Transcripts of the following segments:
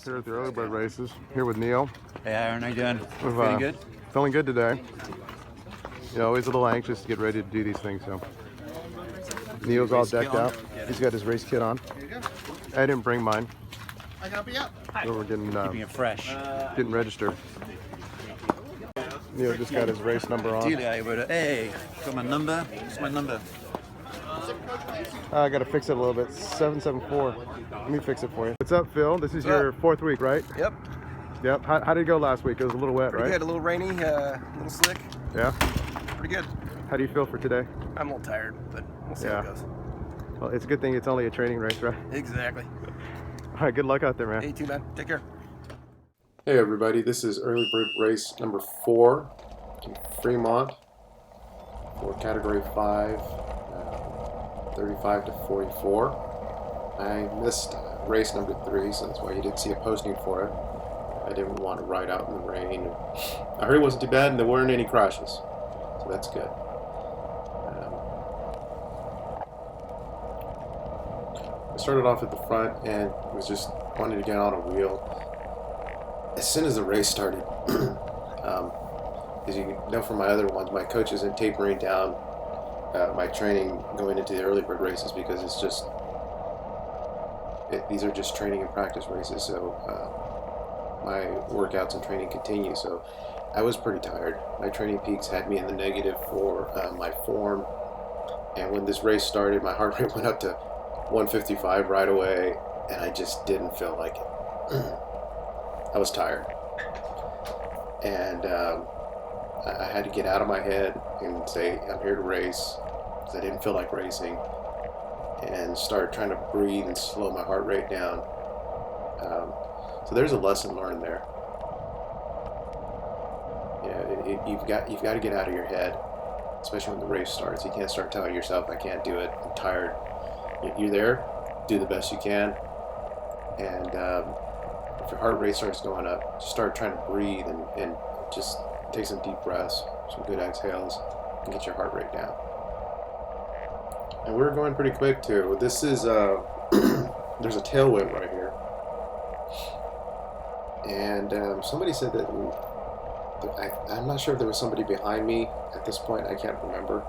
Here at the early bird races, here with Neil. Hey Aaron, how you doing? We've, Feeling good? Feeling good today. You know, always a little anxious to get ready to do these things. So Neil's all decked out. He's got his race kit on. I didn't bring mine. I can help you out. So we're getting Keeping it fresh. getting registered. Neil just got his race number on. Hey, got my number. What's my number? I gotta fix it a little bit. 774. Let me fix it for you. What's up, Phil? This is your fourth week, right? Yep. Yep. How did it go last week? It was a little wet, Pretty right? good. A little rainy, a little slick. Yeah. Pretty good. How do you feel for today? I'm a little tired, but we'll see how it goes. Well, it's a good thing it's only a training race, right? Exactly. All right. Good luck out there, man. Hey, too, man. Take care. Hey everybody, this is early bird race number 4 in Fremont for category 5, 35 to 44. I missed race number 3, so that's why you didn't see a posting for it. I didn't want to ride out in the rain. I heard it wasn't too bad and there weren't any crashes, so that's good. I started off at the front and was just wanting to get on a wheel. As soon as the race started, as you know from my other ones, my coach isn't tapering down my training going into the early bird races because it's just, these are just training and practice races, so my workouts and training continue. So I was pretty tired. My training peaks had me in the negative for my form, and when this race started, my heart rate went up to 155 right away, and I just didn't feel like it. I was tired, and I had to get out of my head and say, I'm here to race, because I didn't feel like racing, and start trying to breathe and slow my heart rate down. So there's a lesson learned there. Yeah, you've got to get out of your head, especially when the race starts. You can't start telling yourself, I can't do it, I'm tired. You're there, do the best you can, and if your heart rate starts going up, just start trying to breathe and just take some deep breaths, some good exhales, and get your heart rate down. And we're going pretty quick too. This is there's a tailwind right here, and somebody said that I'm not sure if there was somebody behind me at this point. I can't remember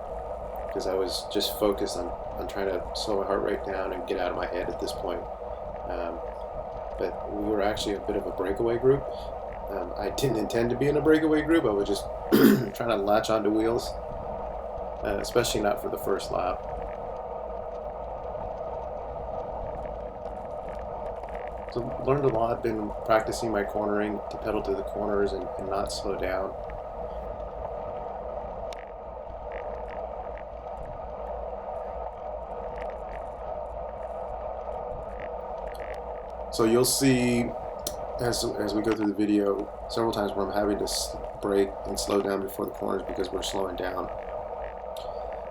because I was just focused on trying to slow my heart rate down and get out of my head at this point. But we were actually a bit of a breakaway group. I didn't intend to be in a breakaway group. I was just trying to latch onto wheels, especially not for the first lap. So learned a lot, been practicing my cornering to pedal to the corners and not slow down. So you'll see as we go through the video several times where I'm having to brake and slow down before the corners because we're slowing down.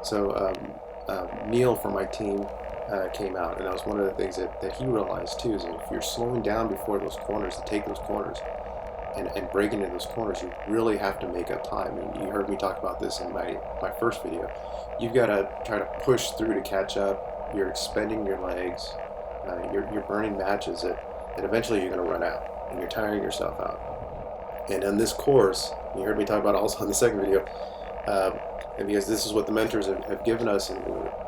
So Neil from my team came out, and that was one of the things that he realized too, is that if you're slowing down before those corners to take those corners and break into those corners, you really have to make up time. And you heard me talk about this in my first video. You've got to try to push through to catch up. You're expending your legs. You're burning matches that eventually you're going to run out, and you're tiring yourself out. And on this course, you heard me talk about also in the second video, and because this is what the mentors have given us and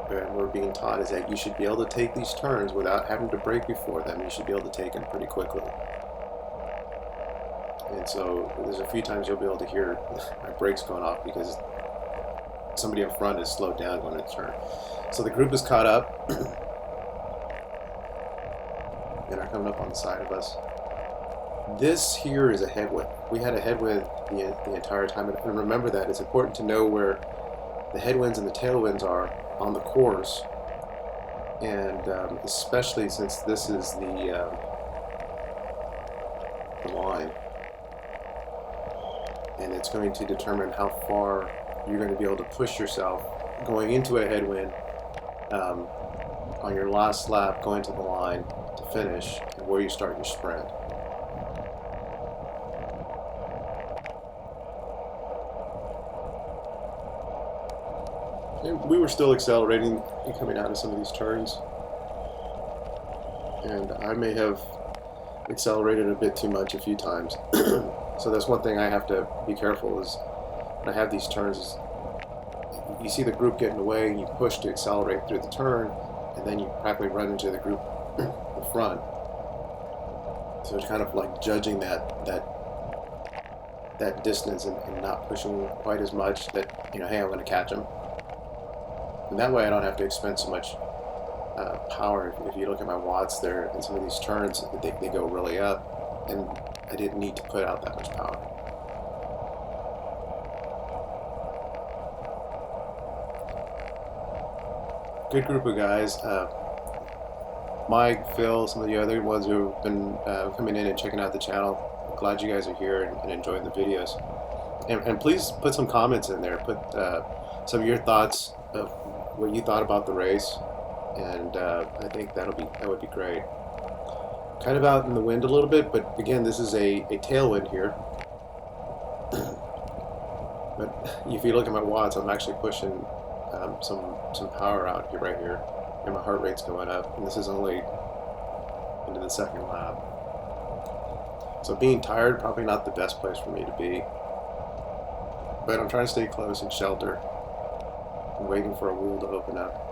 we're being taught, is that you should be able to take these turns without having to brake before them. You should be able to take them pretty quickly. And so there's a few times you'll be able to hear my brakes going off because somebody in front is slowed down going to turn. So the group is caught up. And are coming up on the side of us. This here is a headwind. We had a headwind the entire time, and remember that it's important to know where the headwinds and the tailwinds are on the course, and especially since this is the line, and it's going to determine how far you're going to be able to push yourself going into a headwind on your last lap, going to the line to finish, and where you start your sprint. And we were still accelerating and coming out of some of these turns, and I may have accelerated a bit too much a few times. So that's one thing I have to be careful is when I have these turns is you see the group getting away and you push to accelerate through the turn, and then you practically run into the group in front. So it's kind of like judging that distance and not pushing quite as much that, you know, hey, I'm going to catch them. And that way I don't have to expend so much power. If you look at my watts there, in some of these turns, they go really up, and I didn't need to put out that much power. Good group of guys. Mike, Phil, some of the other ones who have been coming in and checking out the channel. I'm glad you guys are here and enjoying the videos. And please put some comments in there. Put some of your thoughts of what you thought about the race, and I think that would be great. Kind of out in the wind a little bit, but again, this is a tailwind here. But if you look at my watts, I'm actually pushing some power out here, right here, and my heart rate's going up, and this is only into the second lap. So being tired, probably not the best place for me to be, but I'm trying to stay close and shelter. I'm waiting for a wheel to open up.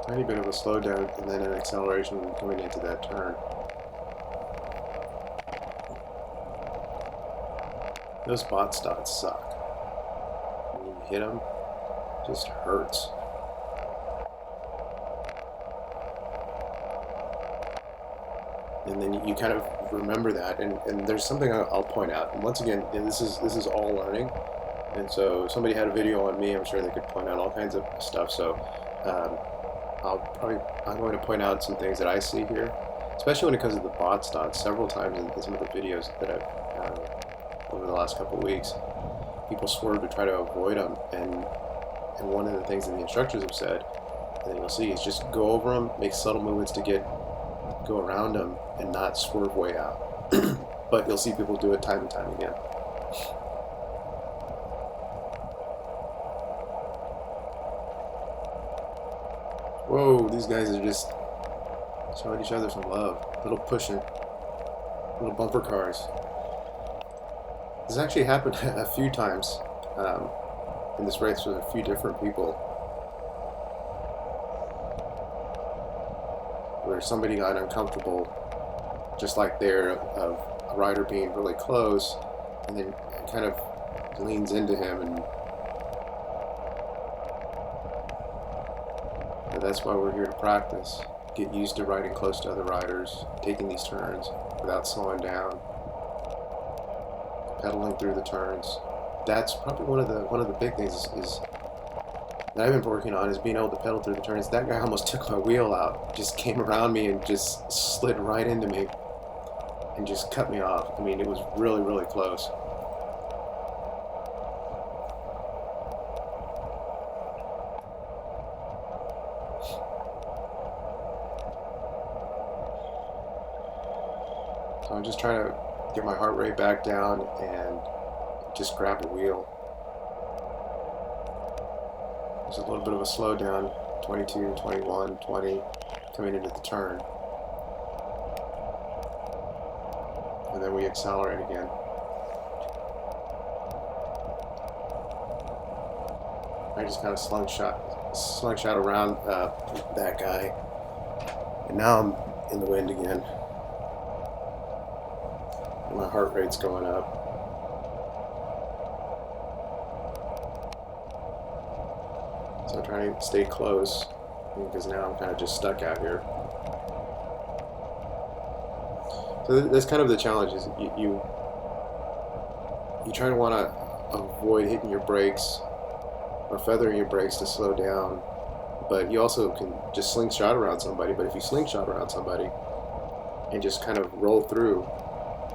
Tiny bit of a slowdown and then an acceleration coming into that turn. Those bot stops suck. When you hit them, it just hurts. And then you kind of remember that, and there's something I'll point out. And once again, and this is all learning. And so if somebody had a video on me, I'm sure they could point out all kinds of stuff. So I'm going to point out some things that I see here, especially when it comes to the bot stops. Several times in some of the videos that I've over the last couple of weeks, people swerve to try to avoid them, and one of the things that the instructors have said, and you'll see, is just go over them, make subtle movements to go around them, and not swerve way out. But you'll see people do it time and time again. Whoa, these guys are just showing each other some love. Little pushing. Little bumper cars. This actually happened a few times in this race with a few different people, where somebody got uncomfortable, just like there, of a rider being really close, and then kind of leans into him, and that's why we're here to practice. Get used to riding close to other riders, taking these turns without slowing down, pedaling through the turns. That's probably one of the big things is that I've been working on, is being able to pedal through the turns. That guy almost took my wheel out, just came around me and just slid right into me and just cut me off. I mean, it was really, really close. So I'm just trying to get my heart rate back down and just grab a wheel. There's a little bit of a slowdown, 22, 21, 20, coming into the turn. And then we accelerate again. I just kind of slingshot around that guy. And now I'm in the wind again. My heart rate's going up. So I'm trying to stay close, because now I'm kind of just stuck out here. So that's kind of the challenge, is you try to want to avoid hitting your brakes or feathering your brakes to slow down, but you also can just slingshot around somebody. But if you slingshot around somebody and just kind of roll through,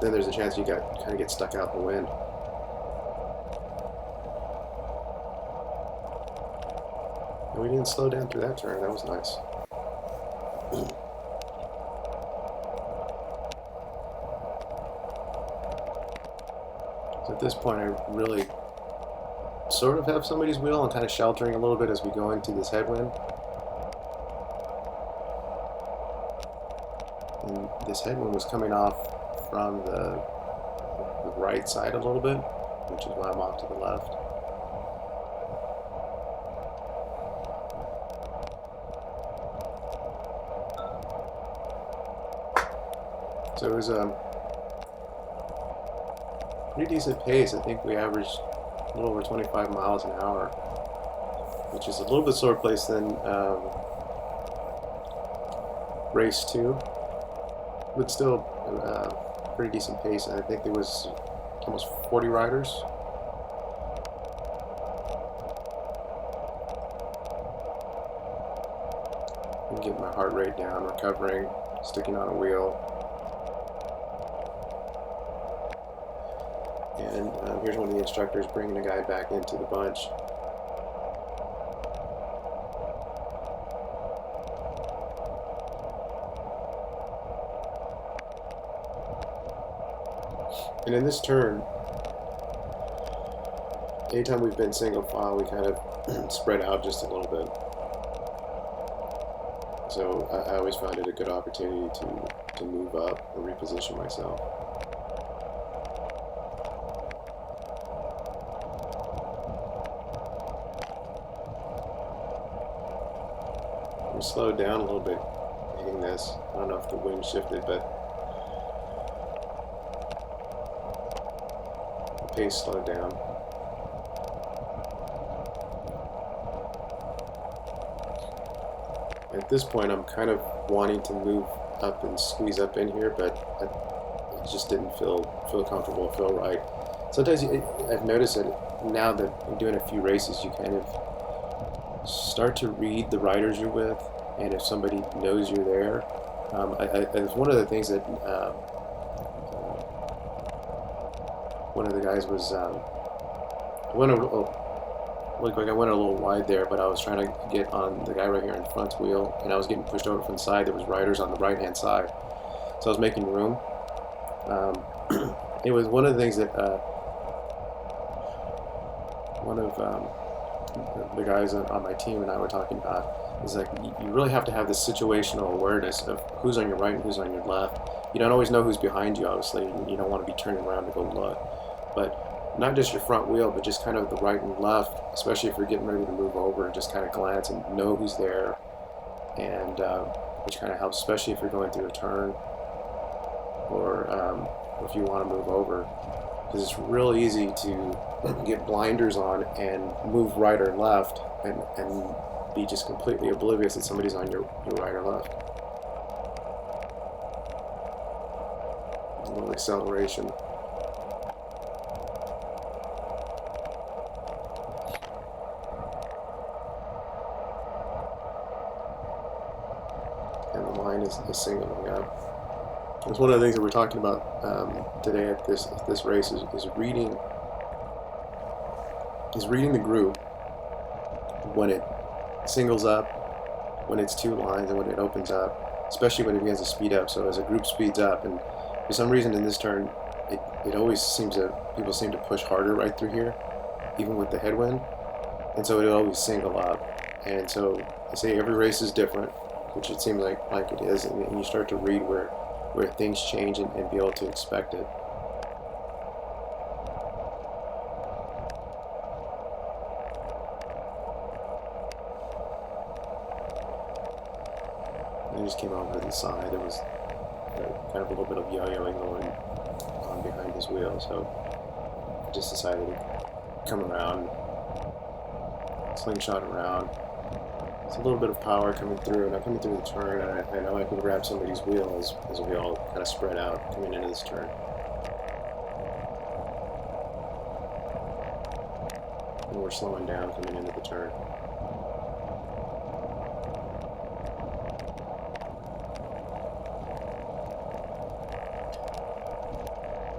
then there's a chance you kind of get stuck out in the wind. And we didn't slow down through that turn. That was nice. So at this point, I really sort of have somebody's wheel and kind of sheltering a little bit as we go into this headwind. And this headwind was coming off from the right side a little bit, which is why I'm off to the left. So it was a pretty decent pace. I think we averaged a little over 25 miles an hour, which is a little bit slower pace than race 2, but still pretty decent pace. And I think there was almost 40 riders. I'm getting my heart rate down, recovering, sticking on a wheel. And here's one of the instructors bringing a guy back into the bunch. And in this turn, anytime we've been single file, we kind of spread out just a little bit. So I always found it a good opportunity to move up or reposition myself. We slowed down a little bit hitting this. I don't know if the wind shifted, but the pace slowed down. At this point, I'm kind of wanting to move up and squeeze up in here, but it just didn't feel comfortable, feel right. Sometimes I've noticed that now that I'm doing a few races, you kind of start to read the riders you're with, and if somebody knows you're there. It's one of the things that one of the guys was I went a little wide there, but I was trying to get on the guy right here in front wheel, and I was getting pushed over from the side. There was riders on the right hand side, so I was making room. It was one of the things that one of the guys on my team and I were talking about is like you really have to have this situational awareness of who's on your right and who's on your left. You don't always know who's behind you, obviously. You don't want to be turning around to go look, but not just your front wheel, but just kind of the right and left, especially if you're getting ready to move over, and just kind of glance and know who's there, and which kind of helps, especially if you're going through a turn or if you want to move over, because it's real easy to get blinders on and move right or left and be just completely oblivious that somebody's on your right or left. A little acceleration. And the line is singling up. It's one of the things that we're talking about today at this race is reading the group when it singles up, when it's two lines, and when it opens up, especially when it begins to speed up. So as a group speeds up, and for some reason in this turn, it always seems that people seem to push harder right through here, even with the headwind, and so it always single up. And so I say every race is different, which it seems like it is, and you start to read where things change and be able to expect it. I just came over to the side. There was kind of a little bit of yo-yoing going on behind his wheel, so I just decided to come around, slingshot around. It's a little bit of power coming through, and I'm coming through the turn, and I know I can grab somebody's wheel as we all kind of spread out coming into this turn. And we're slowing down coming into the turn.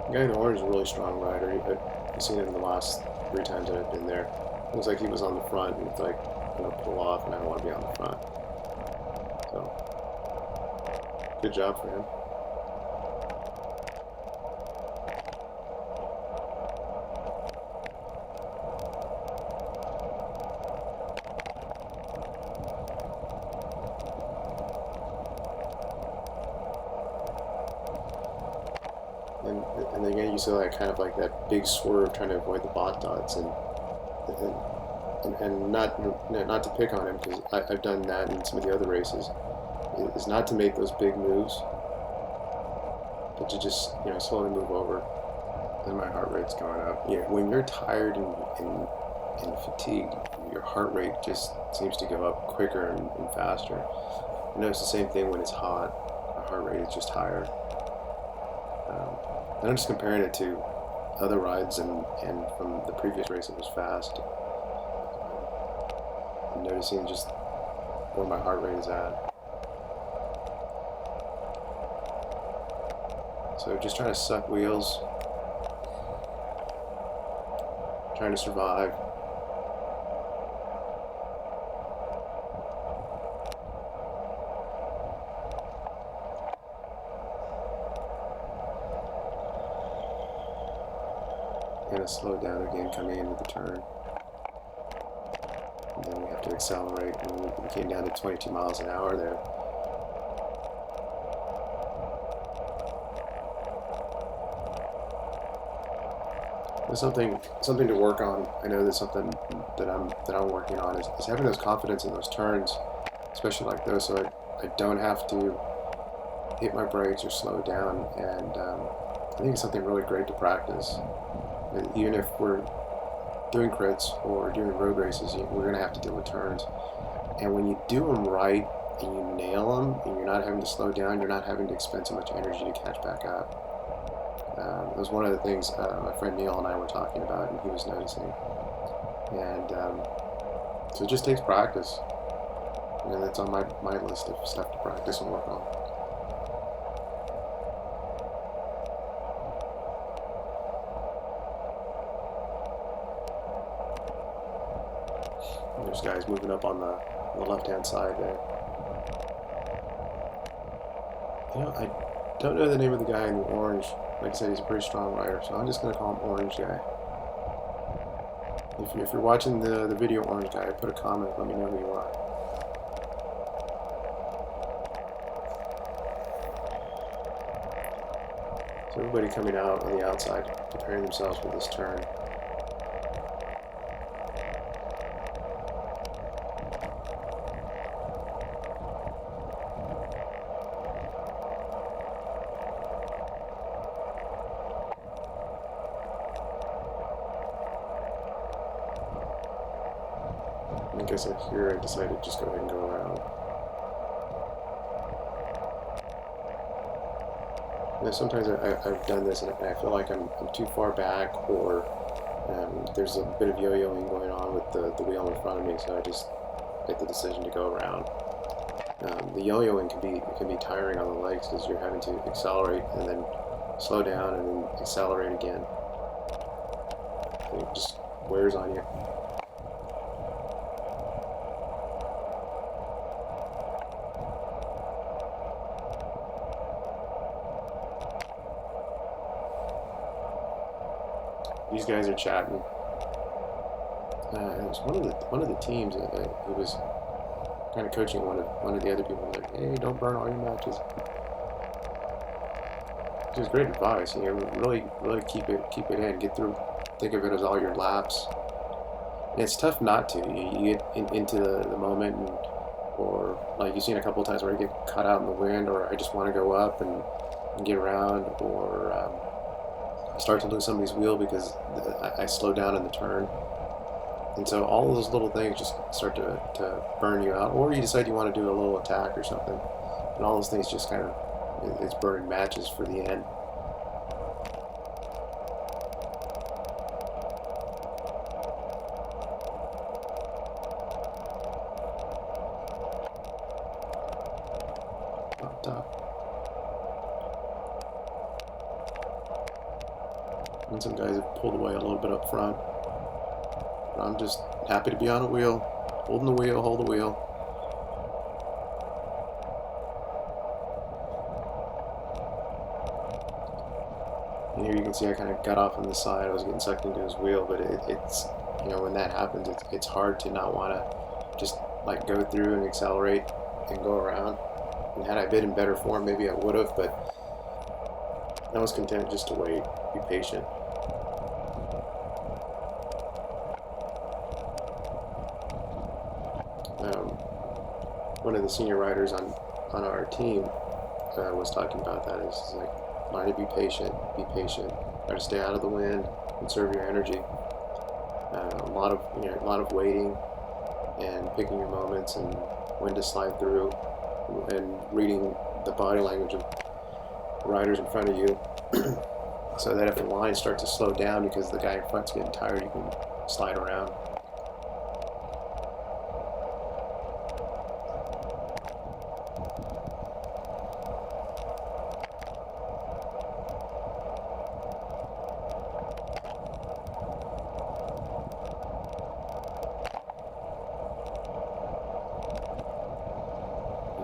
The guy in the orange is a really strong rider. I've seen it in the last 3 times that I've been there. It looks like he was on the front, and it's like, I'm going to pull off, and I don't want to be on the front. So, good job for him. And then again, you see like kind of like that big swerve trying to avoid the bot dots, and not to pick on him, because I've done that in some of the other races, is not to make those big moves, but to just slowly move over. And my heart rate's going up. Yeah, when you're tired and fatigued, your heart rate just seems to go up quicker and faster. I notice the same thing when it's hot. My heart rate is just higher. And I'm just comparing it to other rides, and from the previous race it was fast. I'm noticing just where my heart rate is at. So just trying to suck wheels, trying to survive. Kind of slow down again coming into the turn. And then we have to accelerate. And we came down to 22 miles an hour there. There's something to work on. I know there's something that I'm working on is having those confidence in those turns, especially like those, so I don't have to hit my brakes or slow down. And I think it's something really great to practice. And even if we're doing crits or doing road races, we're going to have to deal with turns. And when you do them right and you nail them, and you're not having to slow down, you're not having to expend so much energy to catch back up. It was one of the things my friend Neil and I were talking about, and he was noticing. And so it just takes practice. And that's on my list of stuff to practice and work on. There's guys moving up on the left-hand side there. I don't know the name of the guy in the orange. Like I said, he's a pretty strong rider, so I'm just going to call him Orange Guy. If you're watching the video Orange Guy, put a comment, let me know who you are. So everybody coming out on the outside, preparing themselves for this turn. I guess here I decided to just go ahead and go around. Sometimes I've done this and I feel like I'm too far back, or there's a bit of yo-yoing going on with the wheel in front of me, so I just make the decision to go around. The yo-yoing can be tiring on the legs, because you're having to accelerate and then slow down and then accelerate again. It just wears on you. These guys are chatting. It was one of the teams who was kind of coaching one of the other people. Like, hey, don't burn all your matches. Which is great advice. Really keep it in. Get through. Think of it as all your laps. And it's tough not to. You get into the moment, or like you've seen a couple of times where I get caught out in the wind, or I just want to go up and get around, or I start to lose some of these wheels because I slow down in the turn. And so all of those little things just start to burn you out, or you decide you want to do a little attack or something, and all those things just kind of, it's burning matches for the end. Up top. And some guys have pulled away a little bit up front. But I'm just happy to be on a wheel, holding the wheel, hold the wheel. And here you can see I kind of got off on the side. I was getting sucked into his wheel, but it's when that happens, it's hard to not want to just like go through and accelerate and go around. And had I been in better form, maybe I would have, but I was content just to wait. Be patient. One of the senior riders on our team was talking about that. It's like, learn to be patient. Try to stay out of the wind, conserve your energy. A lot of waiting and picking your moments and when to slide through, and reading the body language of riders in front of you, so that if the line starts to slow down because the guy in front's getting tired, you can slide around.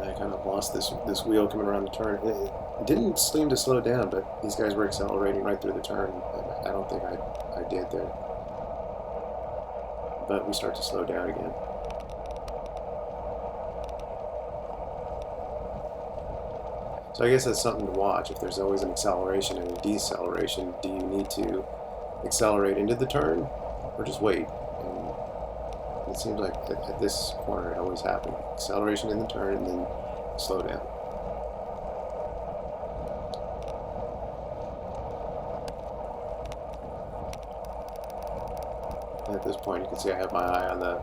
I kind of lost this wheel coming around the turn. It didn't seem to slow down, but these guys were accelerating right through the turn. I don't think I did there. But we start to slow down again. So I guess that's something to watch. If there's always an acceleration and a deceleration, do you need to accelerate into the turn or just wait? And it seems like at this corner it always happened. Acceleration in the turn and then slow down. And at this point you can see I have my eye on the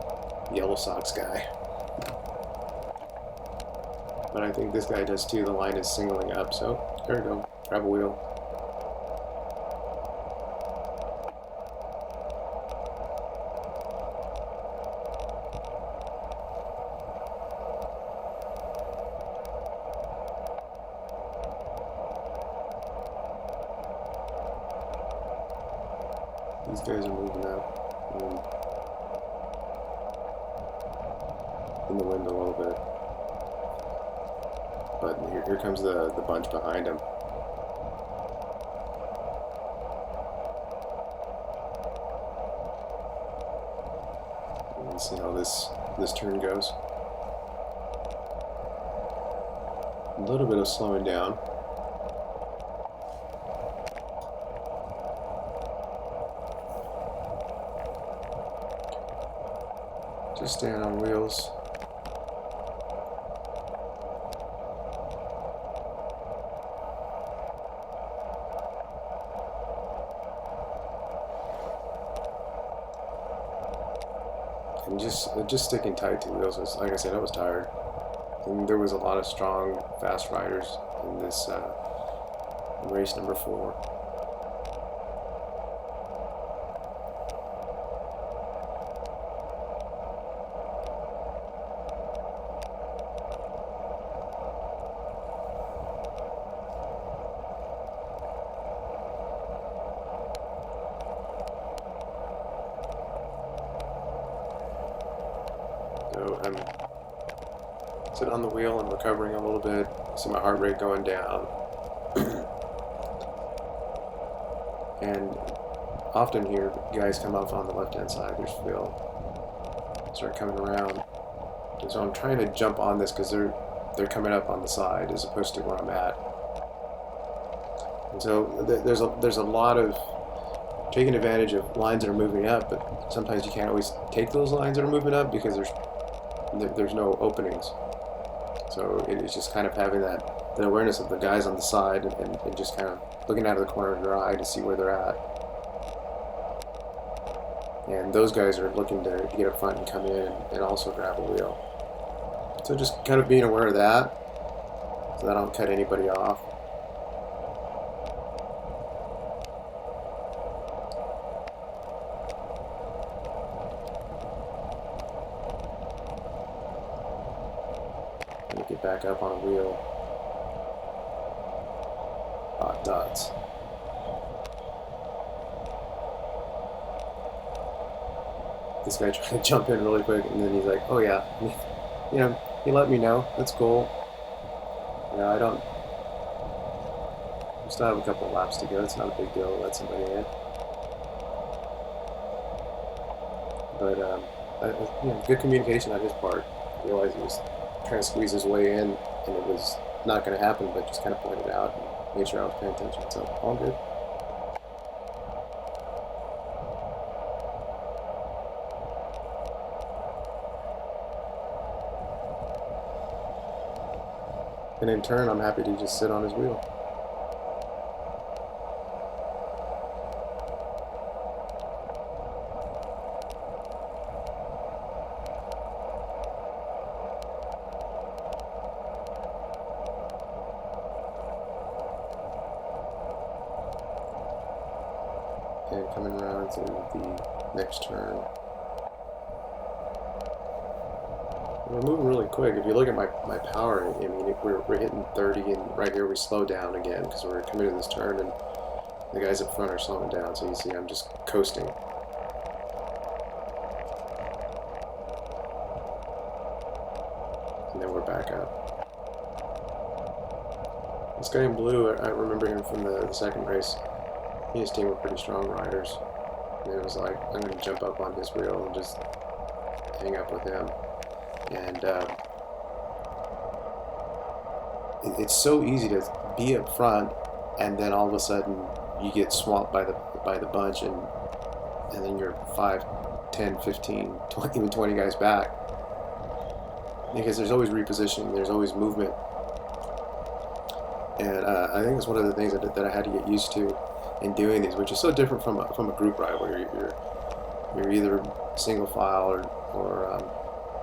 Yellow Sox guy. But I think this guy does too. The line is singling up, so there we go. Grab a wheel. These guys are moving up in the wind a little bit. But here comes the bunch behind him. Let's see how this turn goes. A little bit of slowing down. Just staying on wheels. And just sticking tight to wheels. Like I said, I was tired. And there was a lot of strong, fast riders in this race number 4. So I'm sitting on the wheel and recovering a little bit. See my heart rate going down. And often here, guys come off on the left-hand side. There's Phil. Start coming around. And so I'm trying to jump on this because they're coming up on the side as opposed to where I'm at. And so there's a lot of taking advantage of lines that are moving up, but sometimes you can't always take those lines that are moving up because there's no openings. So it's just kind of having the awareness of the guys on the side and just kind of looking out of the corner of your eye to see where they're at. And those guys are looking to get up front and come in and also grab a wheel. So just kind of being aware of that so that I don't cut anybody off. Get back up on a wheel. Hot dots. This guy tried to jump in really quick, and then he's like, "Oh yeah, you know, he let me know. That's cool. Yeah, I don't. We still have a couple of laps to go. It's not a big deal to let somebody in." But good communication on his part. I realized he was trying to squeeze his way in, and it was not going to happen, but just kind of pointed out and made sure I was paying attention. So all good. And in turn, I'm happy to just sit on his wheel. And coming around to the next turn. We're moving really quick. If you look at my power, I mean, we're hitting 30, and right here we slow down again because we're coming to this turn, and the guys up front are slowing down. So you see, I'm just coasting. And then we're back up. This guy in blue, I remember him from the second race. He and his team were pretty strong riders. And it was like, I'm going to jump up on his wheel and just hang up with him. And it's so easy to be up front, and then all of a sudden you get swamped by the bunch, and then you're 5, 10, 15, 20, even 20 guys back. Because there's always repositioning, there's always movement. And I think it's one of the things that I had to get used to in doing these, which is so different from a group ride where you're either single file or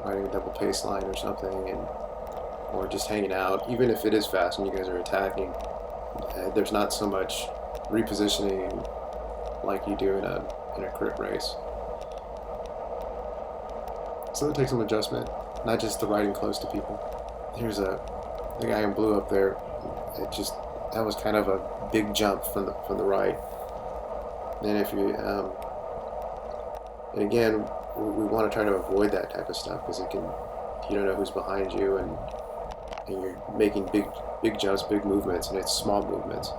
riding a double pace line or something, or just hanging out. Even if it is fast and you guys are attacking, there's not so much repositioning like you do in a crit race. So it takes some adjustment, not just the riding close to people. Here's the guy in blue up there. That was kind of a big jump from the right. And if you and again, we want to try to avoid that type of stuff because you don't know who's behind you, and you're making big jumps, big movements, and it's small movements.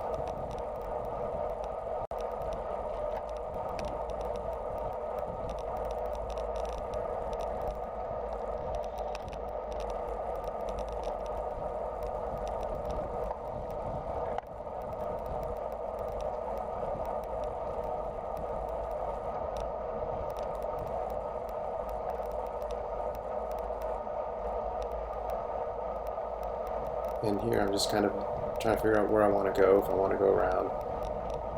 And here I'm just kind of trying to figure out where I want to go, if I want to go around.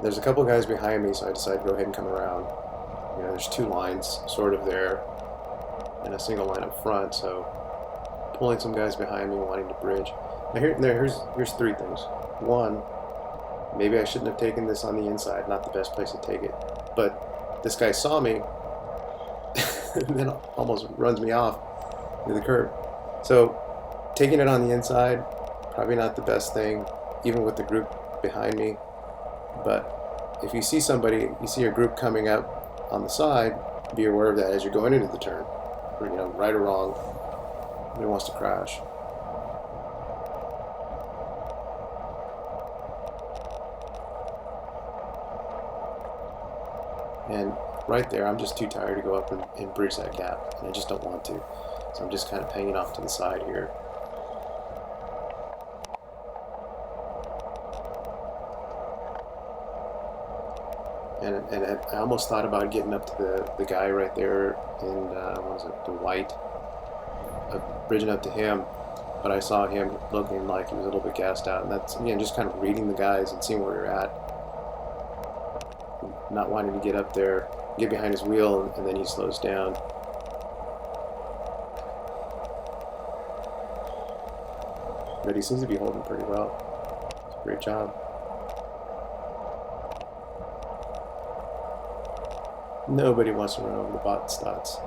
There's a couple guys behind me, so I decided to go ahead and come around. You know, there's 2 lines sort of there, and a single line up front, so pulling some guys behind me, wanting to bridge. Now here's 3 things. 1, maybe I shouldn't have taken this on the inside, not the best place to take it. But this guy saw me, and then almost runs me off to the curb. So taking it on the inside, probably not the best thing, even with the group behind me. But if you see somebody, you see a group coming up on the side, be aware of that as you're going into the turn. Or, you know, right or wrong, nobody wants to crash. And right there, I'm just too tired to go up and bridge that gap, and I just don't want to. So I'm just kind of hanging off to the side here. And I almost thought about getting up to the guy right there in, what is it, the white, bridging up to him, but I saw him looking like he was a little bit gassed out, and that's, again, just kind of reading the guys and seeing where you're at, not wanting to get up there, get behind his wheel, and then he slows down. But he seems to be holding pretty well. It's a great job. Nobody wants to run over the bot stats.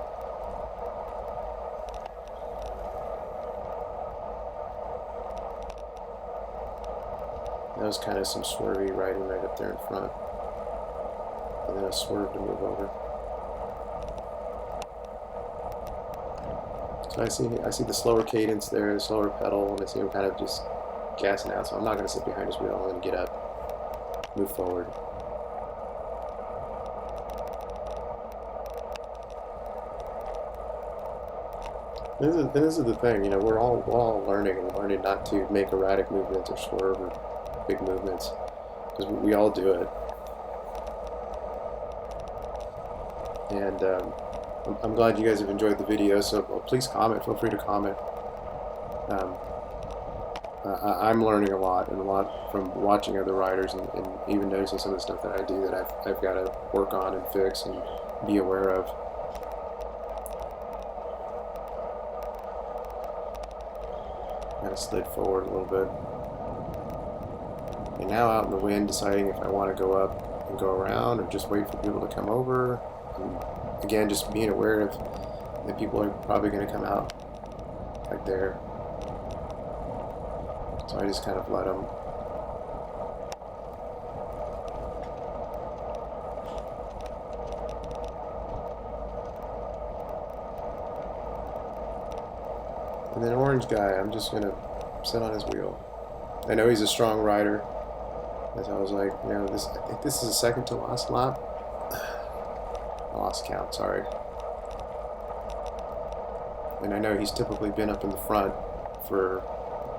That was kind of some swervy riding right up there in front. And then a swerve to move over. So I see the slower cadence there, the slower pedal, and I see him kind of just gassing out. So I'm not going to sit behind his wheel. I'm going to get up, move forward. This is the thing, you know, we're all learning not to make erratic movements or swerve or big movements, because we all do it. And I'm glad you guys have enjoyed the video, so please comment, feel free to comment. I'm learning a lot, and a lot from watching other riders, and even noticing some of the stuff that I do that I've got to work on and fix and be aware of. Kind of slid forward a little bit. And now out in the wind, deciding if I want to go up and go around or just wait for people to come over. And again, just being aware of that people are probably going to come out right there. So I just kind of let them. And then orange guy, I'm just going to sit on his wheel. I know he's a strong rider. As I was like, you know, I think this is the second to last lap. I lost count, sorry. And I know he's typically been up in the front for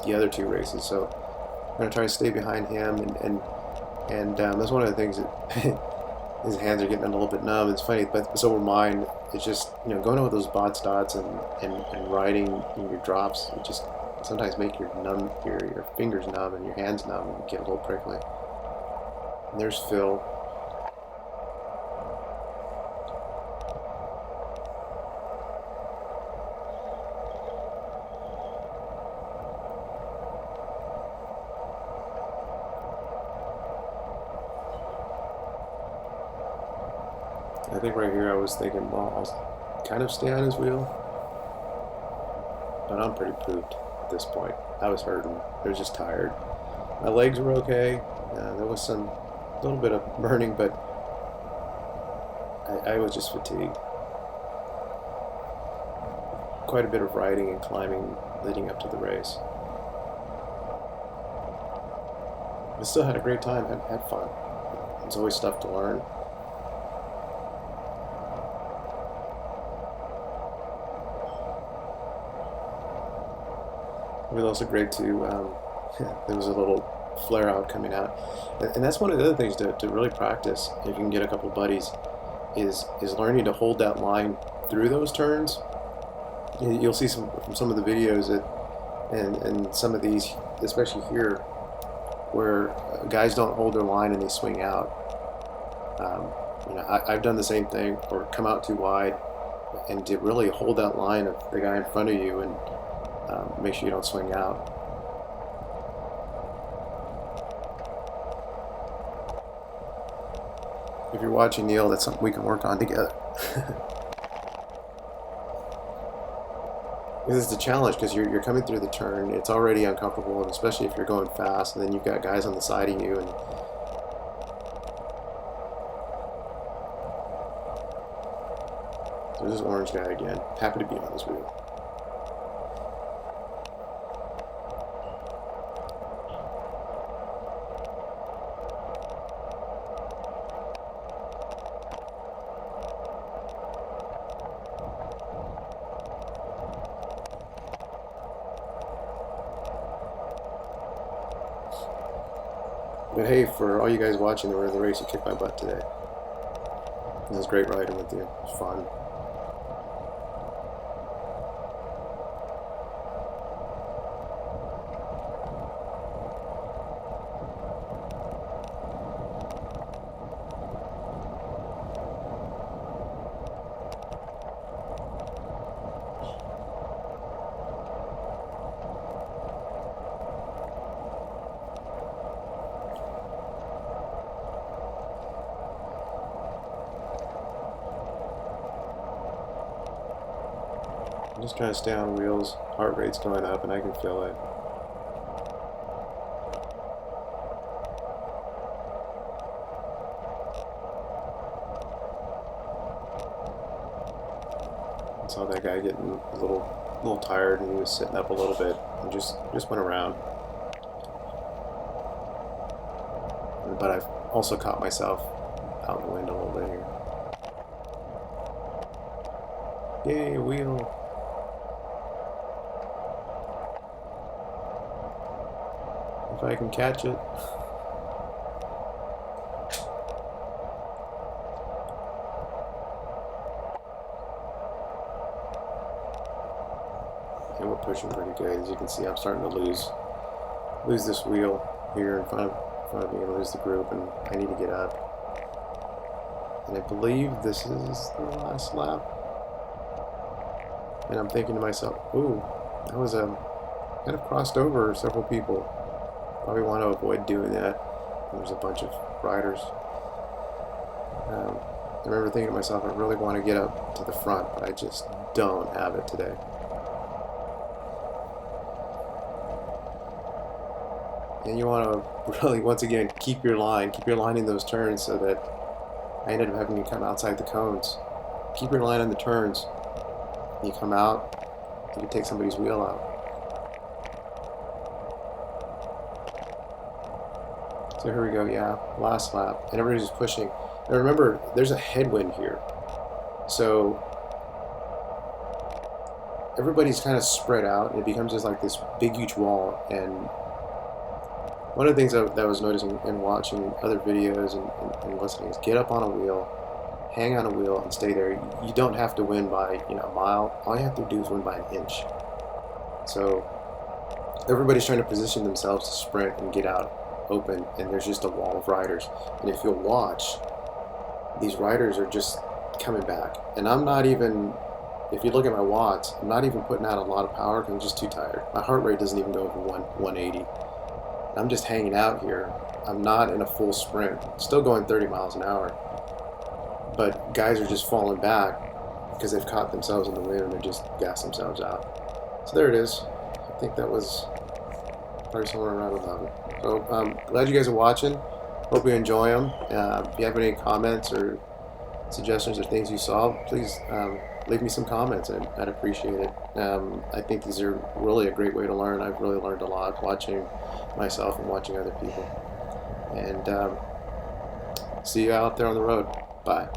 the other two races, so I'm going to try to stay behind him, and that's one of the things that his hands are getting a little bit numb. It's funny, but so are mine. It's just, you know, going over those bots dots and riding in your drops, it just sometimes make your fingers numb and your hands numb and get a little prickly. And there's Phil. I think right here I was thinking, well, I'll kind of stay on his wheel, but I'm pretty pooped at this point. I was hurting. I was just tired. My legs were okay. There was a little bit of burning, but I was just fatigued. Quite a bit of riding and climbing leading up to the race. I still had a great time, had fun. There's always stuff to learn. It was also great to, there was a little flare out coming out. And that's one of the other things to really practice, if you can get a couple buddies, is learning to hold that line through those turns. You'll see from some of the videos that, and some of these, especially here, where guys don't hold their line and they swing out. You know, I've done the same thing, or come out too wide, and to really hold that line of the guy in front of you and make sure you don't swing out. If you're watching Neil, that's something we can work on together. This is a challenge because you're coming through the turn. It's already uncomfortable, and especially if you're going fast, and then you've got guys on the side of you. And there's this orange guy again. Happy to be on his wheel. But hey, for all you guys watching the race, you kicked my butt today. It was great riding with you. It was fun. I'm just trying to stay on wheels. Heart rate's going up and I can feel it. I saw that guy getting a little tired, and he was sitting up a little bit and just went around. But I've also caught myself out in the wind a little bit here. Yay, a wheel. If I can catch it. And we're pushing pretty good. As you can see, I'm starting to lose lose this wheel here in front of me and lose the group, and I need to get up. And I believe this is the last lap. And I'm thinking to myself, ooh, that was kind of crossed over several people. Probably want to avoid doing that. There's a bunch of riders. I remember thinking to myself, I really want to get up to the front, but I just don't have it today. And you want to really, once again, keep your line in those turns, so that I ended up having to come outside the cones. Keep your line in the turns. You come out, you can take somebody's wheel out. So here we go, yeah, last lap, and everybody's pushing. Now remember, there's a headwind here, so everybody's kind of spread out, and it becomes just like this big, huge wall. And one of the things that I was noticing and watching other videos and listening is get up on a wheel, hang on a wheel, and stay there. You don't have to win by a mile. All you have to do is win by an inch. So everybody's trying to position themselves to sprint and get out open, and there's just a wall of riders. And if you'll watch, these riders are just coming back. And I'm not even, if you look at my watts, I'm not even putting out a lot of power because I'm just too tired. My heart rate doesn't even go over 180. I'm just hanging out here. I'm not in a full sprint. Still going 30 miles an hour. But guys are just falling back because they've caught themselves in the wind and they just gas themselves out. So there it is. I think that was probably somewhere around 11. So glad you guys are watching. Hope you enjoy them. If you have any comments or suggestions or things you saw, please leave me some comments. I'd appreciate it. I think these are really a great way to learn. I've really learned a lot watching myself and watching other people. And see you out there on the road. Bye.